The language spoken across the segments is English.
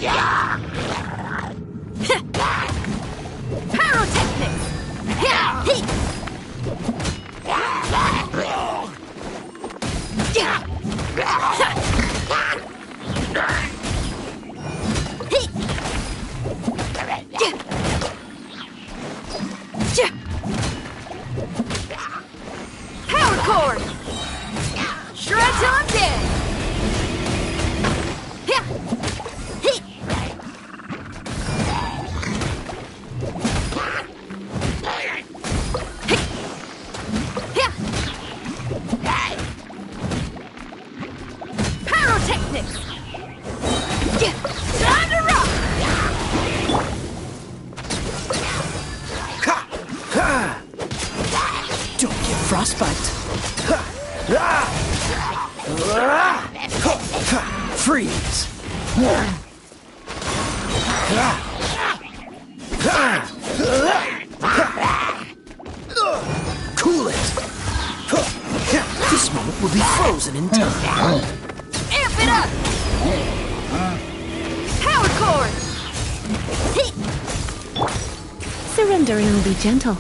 Pyrotechnics! Power cord! Shred till I'm dead! Pyrotechnics! Time to rock! Don't get frostbite. Freeze. Cool it. This moment will be frozen in time. Amp it up! Power cord! Surrender and I'll be gentle.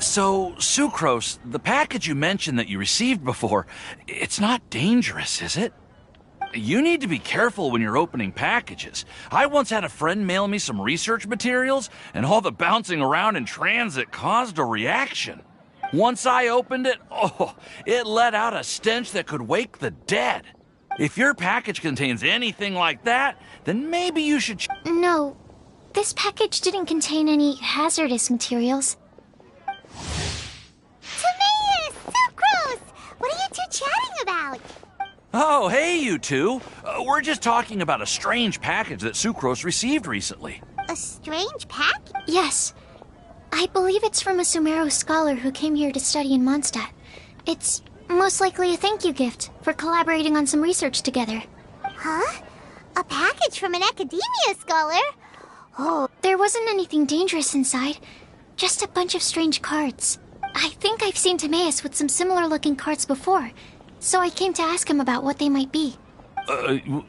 So, Sucrose, the package you mentioned that you received before, it's not dangerous, is it? You need to be careful when you're opening packages. I once had a friend mail me some research materials, and all the bouncing around in transit caused a reaction. Once I opened it, it let out a stench that could wake the dead. If your package contains anything like that, then maybe you should... No, this package didn't contain any hazardous materials. Timaeus! Sucrose! What are you two chatting about? Oh, hey, you two. We're just talking about a strange package that Sucrose received recently. A strange pack? Yes. I believe it's from a Sumeru scholar who came here to study in Mondstadt. It's most likely a thank you gift for collaborating on some research together. Huh? A package from an academia scholar? Oh, There wasn't anything dangerous inside, just a bunch of strange cards. I think I've seen Timaeus with some similar-looking cards before, so I came to ask him about what they might be.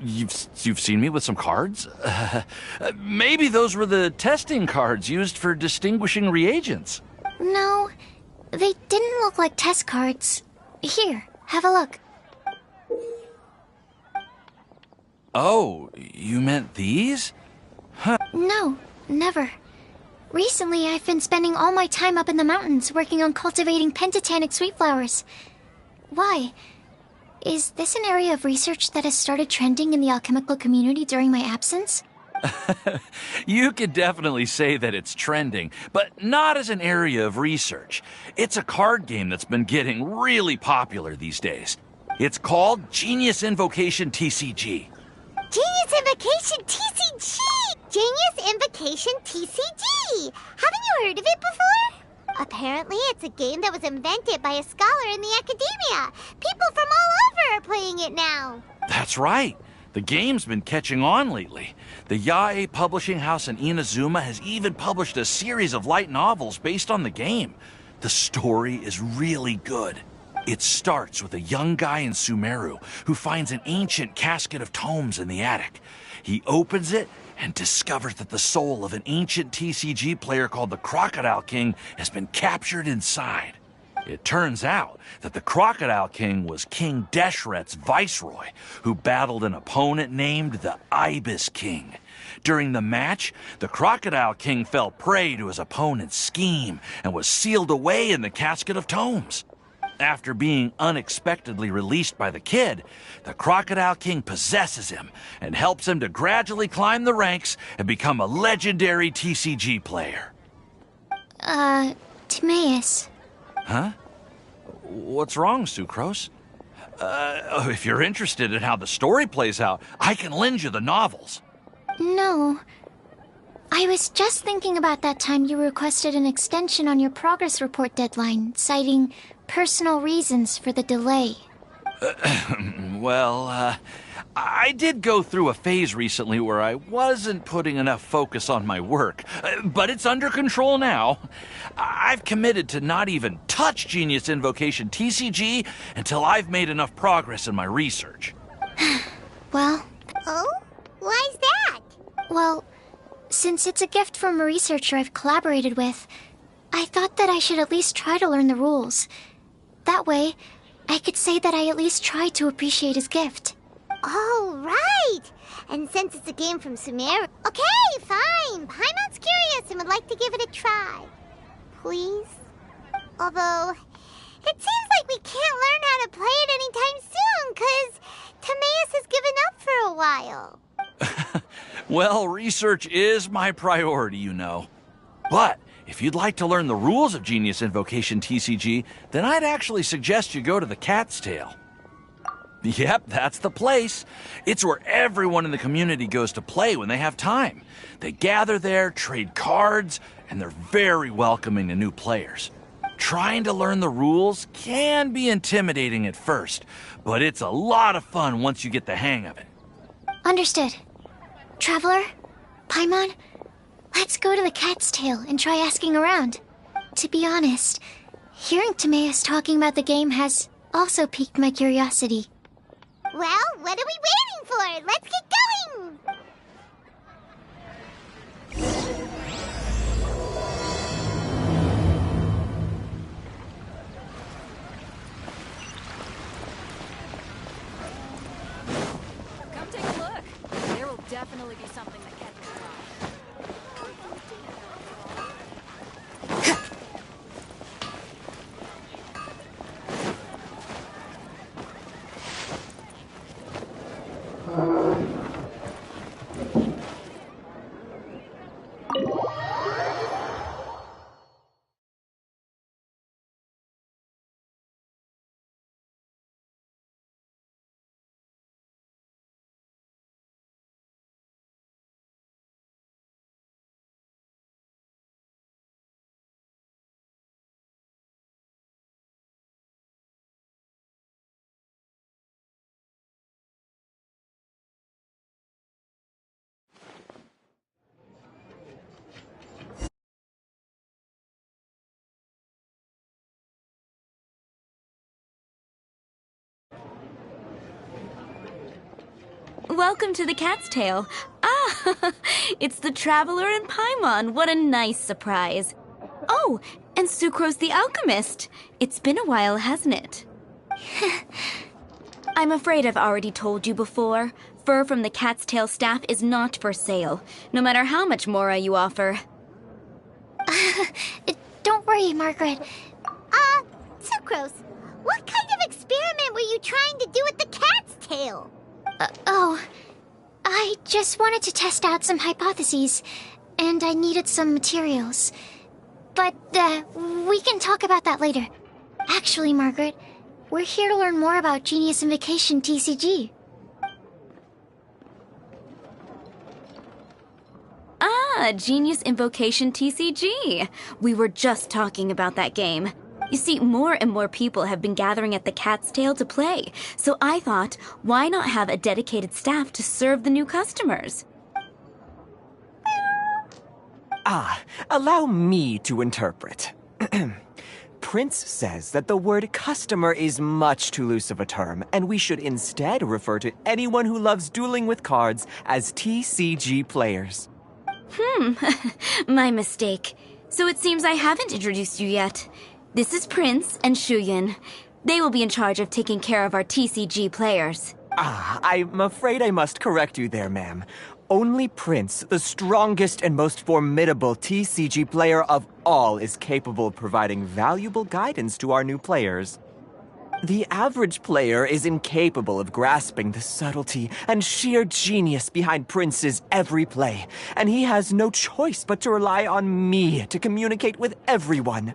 You've seen me with some cards? Maybe those were the testing cards used for distinguishing reagents. No, they didn't look like test cards. Here, have a look. Oh, you meant these? No, never. Recently, I've been spending all my time up in the mountains working on cultivating pentatonic sweet flowers. Why? Is this an area of research that has started trending in the alchemical community during my absence? You could definitely say that it's trending, but not as an area of research. It's a card game that's been getting really popular these days. It's called Genius Invocation TCG. Genius Invocation TCG! Genius Invocation TCG! Haven't you heard of it before? Apparently, it's a game that was invented by a scholar in the academia. People from all over are playing it now. That's right. The game's been catching on lately. The Yae publishing house in Inazuma has even published a series of light novels based on the game. The story is really good. It starts with a young guy in Sumeru who finds an ancient casket of tomes in the attic. He opens it and discovers that the soul of an ancient TCG player called the Crocodile King has been captured inside. It turns out that the Crocodile King was King Deshret's viceroy, who battled an opponent named the Ibis King. During the match, the Crocodile King fell prey to his opponent's scheme and was sealed away in the casket of tomes. After being unexpectedly released by the kid, the Crocodile King possesses him and helps him to gradually climb the ranks and become a legendary TCG player. Timaeus. Huh? What's wrong, Sucrose? If you're interested in how the story plays out, I can lend you the novels. No. I was just thinking about that time you requested an extension on your progress report deadline, citing personal reasons for the delay. Well, I did go through a phase recently where I wasn't putting enough focus on my work, but it's under control now. I've committed to not even touch Genius Invocation TCG until I've made enough progress in my research. Well, Oh? Why's that? well, since it's a gift from a researcher I've collaborated with, I thought that I should at least try to learn the rules. That way, I could say that I at least tried to appreciate his gift. Oh, right! And since it's a game from Sumeru... Okay, fine! Paimon's curious and would like to give it a try. Please? Although, it seems like we can't learn how to play it anytime soon, 'cause Timaeus has given up for a while. Well, research is my priority, you know. But if you'd like to learn the rules of Genius Invocation TCG, then I'd actually suggest you go to the Cat's Tail. Yep, that's the place. It's where everyone in the community goes to play when they have time. They gather there, trade cards, and they're very welcoming to new players. Trying to learn the rules can be intimidating at first, but it's a lot of fun once you get the hang of it. Understood. Traveler? Paimon? Let's go to the Cat's Tail and try asking around. To be honest, hearing Timaeus talking about the game has also piqued my curiosity. Well, what are we waiting for? Let's get going! Come take a look. There will definitely be something that catches your eye. Welcome to the Cat's Tail. Ah, it's the Traveler and Paimon. What a nice surprise. Oh, and Sucrose the Alchemist. It's been a while, hasn't it? I'm afraid I've already told you before. Fur from the Cat's Tail staff is not for sale, no matter how much Mora you offer. Don't worry, Margaret. Sucrose, what kind of experiment were you trying to do with the cat's tail? I just wanted to test out some hypotheses, and I needed some materials. But, we can talk about that later. Actually, Margaret, we're here to learn more about Genius Invocation TCG. Ah, Genius Invocation TCG. We were just talking about that game. You see, more and more people have been gathering at the Cat's Tail to play, so I thought, why not have a dedicated staff to serve the new customers? Allow me to interpret. Prince says that the word customer is much too loose of a term, and we should instead refer to anyone who loves dueling with cards as TCG players. My mistake. So it seems I haven't introduced you yet. This is Prince and Shuyan. They will be in charge of taking care of our TCG players. I'm afraid I must correct you there, ma'am. Only Prince, the strongest and most formidable TCG player of all, is capable of providing valuable guidance to our new players. The average player is incapable of grasping the subtlety and sheer genius behind Prince's every play, and he has no choice but to rely on me to communicate with everyone.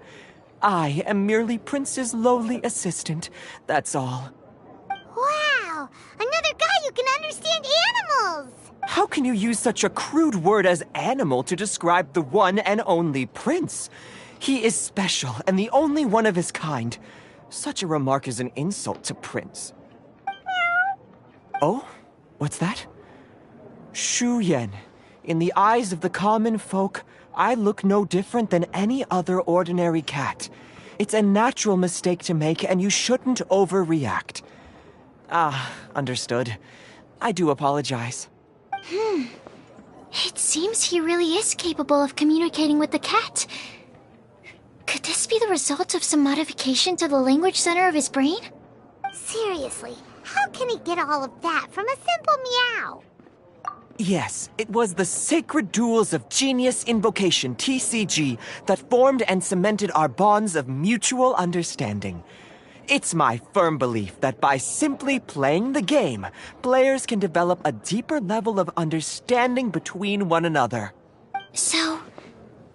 I am merely Prince's lowly assistant, that's all. Wow! Another guy who can understand animals! How can you use such a crude word as animal to describe the one and only Prince? He is special and the only one of his kind. Such a remark is an insult to Prince. Oh? What's that? Shuyan. In the eyes of the common folk, I look no different than any other ordinary cat. It's a natural mistake to make, and you shouldn't overreact. Understood. I do apologize. It seems he really is capable of communicating with the cat. Could this be the result of some modification to the language center of his brain? Seriously, how can he get all of that from a simple meow? Yes, it was the sacred duels of Genius Invocation, TCG, that formed and cemented our bonds of mutual understanding. It's my firm belief that by simply playing the game, players can develop a deeper level of understanding between one another. So,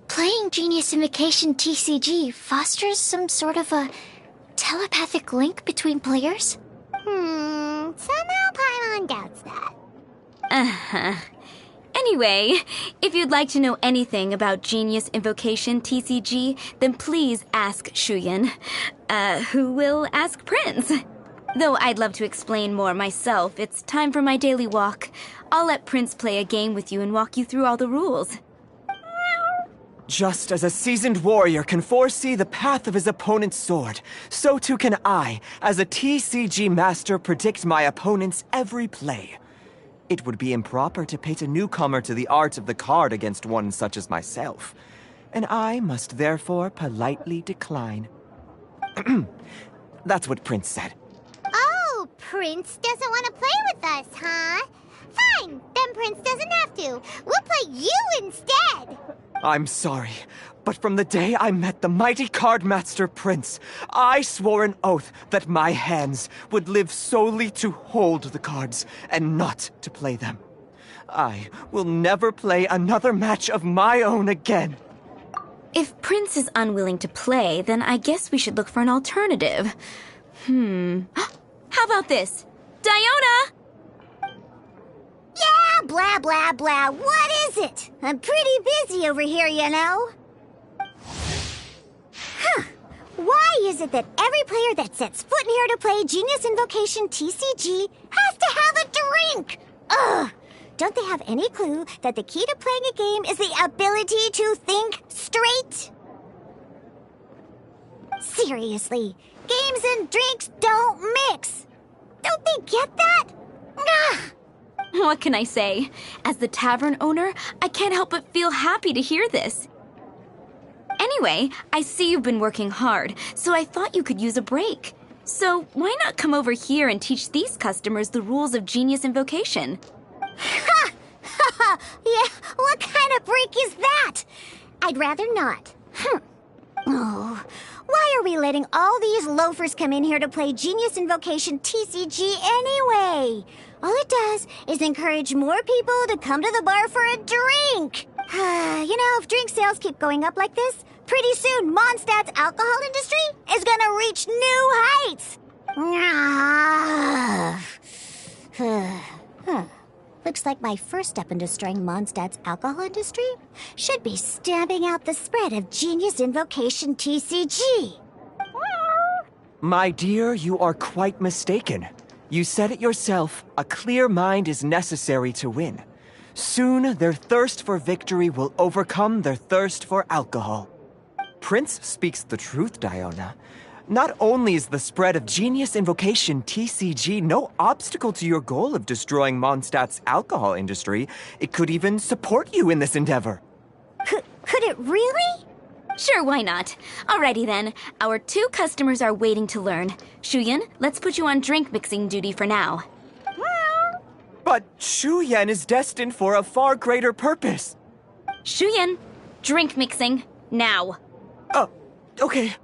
playing Genius Invocation TCG fosters some sort of a telepathic link between players? Somehow Paimon doubts that. Uh-huh. Anyway, if you'd like to know anything about Genius Invocation TCG, then please ask Shuyan, who will ask Prince. Though I'd love to explain more myself, it's time for my daily walk. I'll let Prince play a game with you and walk you through all the rules. Just as a seasoned warrior can foresee the path of his opponent's sword, so too can I, as a TCG master, predict my opponent's every play. It would be improper to pit a newcomer to the art of the card against one such as myself, and I must therefore politely decline. That's what Prince said. Oh, Prince doesn't want to play with us, huh? Fine, then Prince doesn't have to. We'll play you instead. I'm sorry, but from the day I met the mighty card master Prince, I swore an oath that my hands would live solely to hold the cards and not to play them. I will never play another match of my own again. If Prince is unwilling to play, then I guess we should look for an alternative. How about this? Diona! Yeah, blah, blah, blah. What is it? I'm pretty busy over here, you know. Why is it that every player that sets foot in here to play Genius Invocation TCG has to have a drink? Ugh! Don't they have any clue that the key to playing a game is the ability to think straight? Seriously, games and drinks don't mix. Don't they get that? Ugh! What can I say? As the tavern owner, I can't help but feel happy to hear this. Anyway, I see you've been working hard, so I thought you could use a break. So why not come over here and teach these customers the rules of Genius Invocation? Ha! Yeah, what kind of break is that? I'd rather not. Oh, why are we letting all these loafers come in here to play Genius Invocation TCG anyway? All it does is encourage more people to come to the bar for a drink. You know, if drink sales keep going up like this, pretty soon Mondstadt's alcohol industry is gonna reach new heights. Looks like my first step in destroying Mondstadt's alcohol industry should be stamping out the spread of Genius Invocation TCG. My dear, you are quite mistaken. You said it yourself, a clear mind is necessary to win. Soon, their thirst for victory will overcome their thirst for alcohol. Prince speaks the truth, Diona. Not only is the spread of Genius Invocation TCG no obstacle to your goal of destroying Mondstadt's alcohol industry, it could even support you in this endeavor. Could it really? Sure, why not? Alrighty then, our 2 customers are waiting to learn. Shuyan, let's put you on drink mixing duty for now. But Shuyan is destined for a far greater purpose. Shuyan, drink mixing, now. Oh, okay.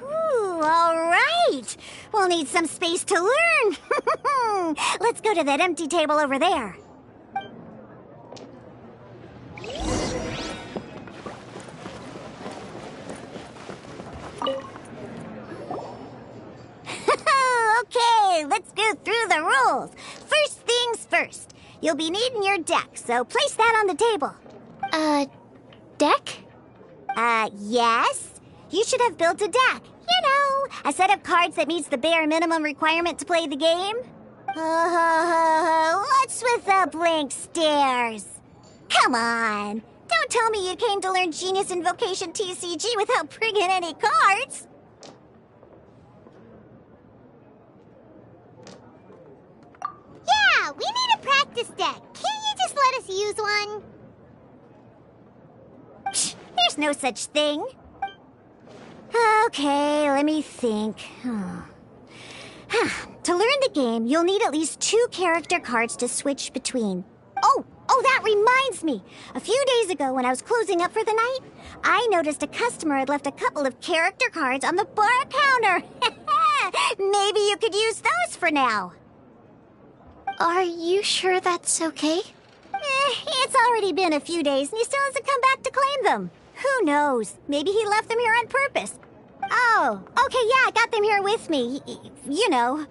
Ooh, all right. We'll need some space to learn. Let's go to that empty table over there. Okay, let's go through the rules. First things first. You'll be needing your deck, so place that on the table. Deck? Yes. You should have built a deck. You know, a set of cards that meets the bare minimum requirement to play the game. What's with the blank stares? Come on. Don't tell me you came to learn Genius Invocation TCG without bringing any cards. Yeah, we need a practice deck. Can't you just let us use one? There's no such thing. Okay, let me think. To learn the game, you'll need at least 2 character cards to switch between. Oh, that reminds me. A few days ago, when I was closing up for the night, I noticed a customer had left a couple of character cards on the bar counter. Maybe you could use those for now. Are you sure that's okay? It's already been a few days and he still hasn't come back to claim them. Who knows? Maybe he left them here on purpose. Oh, okay, yeah, I got them here with me. You know,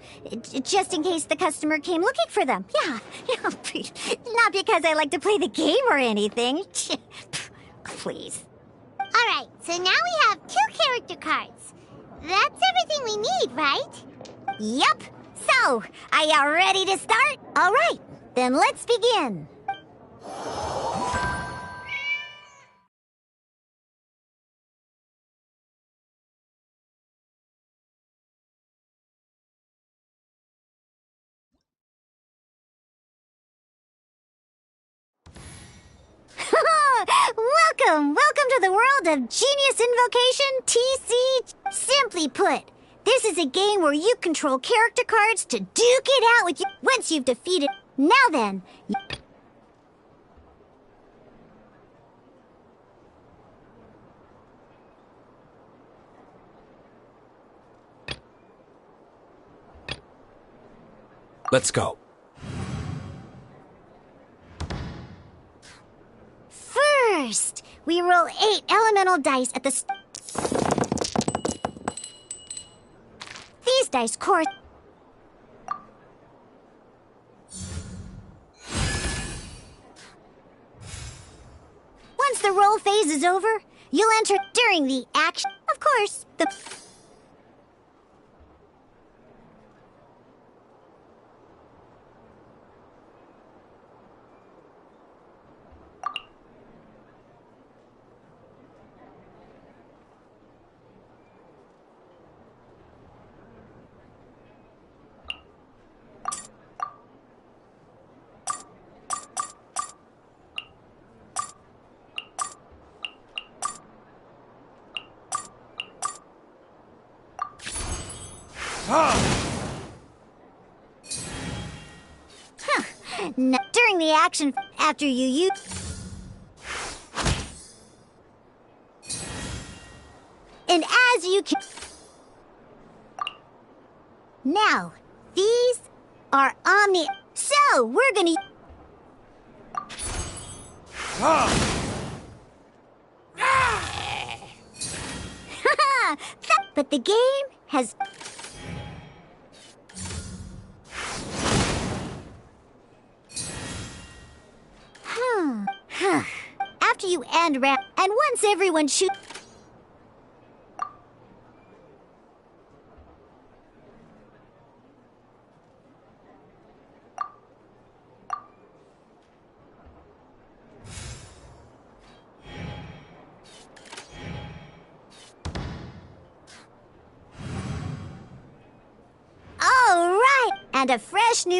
just in case the customer came looking for them. Yeah, not because I like to play the game or anything. Please. All right, so now we have 2 character cards. That's everything we need, right? Yep. So, are you ready to start? All right, then let's begin. Welcome to the world of Genius Invocation TC. Simply put, this is a game where you control character cards to duke it out with you once you've defeated. Now then. Let's go. First, we roll 8 elemental dice at the These dice correspond. Once the roll phase is over, you'll enter during the action. Of course, the... During the action, after you use... And as you can... Now, these are Omni... So, we're gonna... But the game has... After you end round, and once everyone shoots... All right, and a fresh new...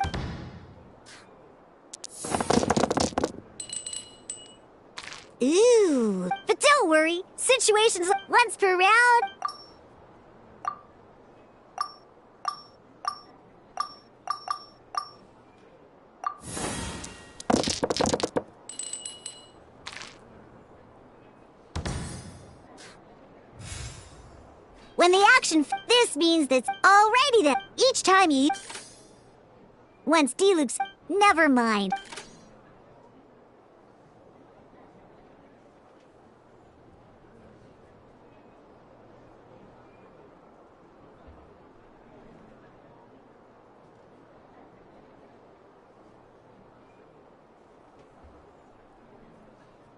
Ooh, but don't worry, situations once per round. When the action, this means that's alrighty then. Each time you... Once Deluxe, never mind.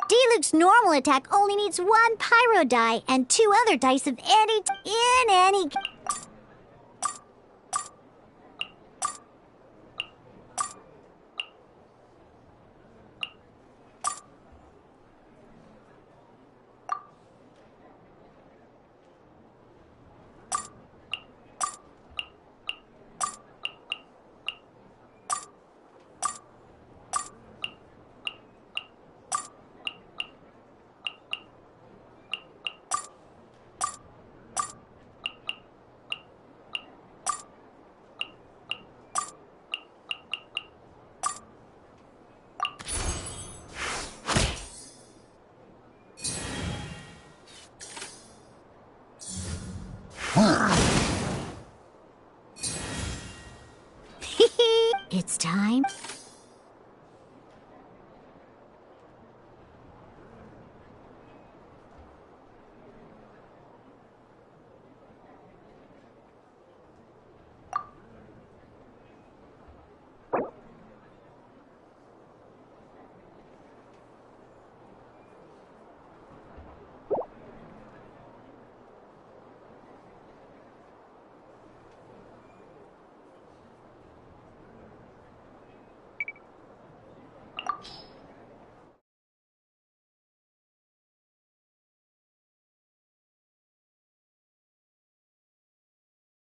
Deluxe normal attack only needs 1 pyro die and 2 other dice of any... in any...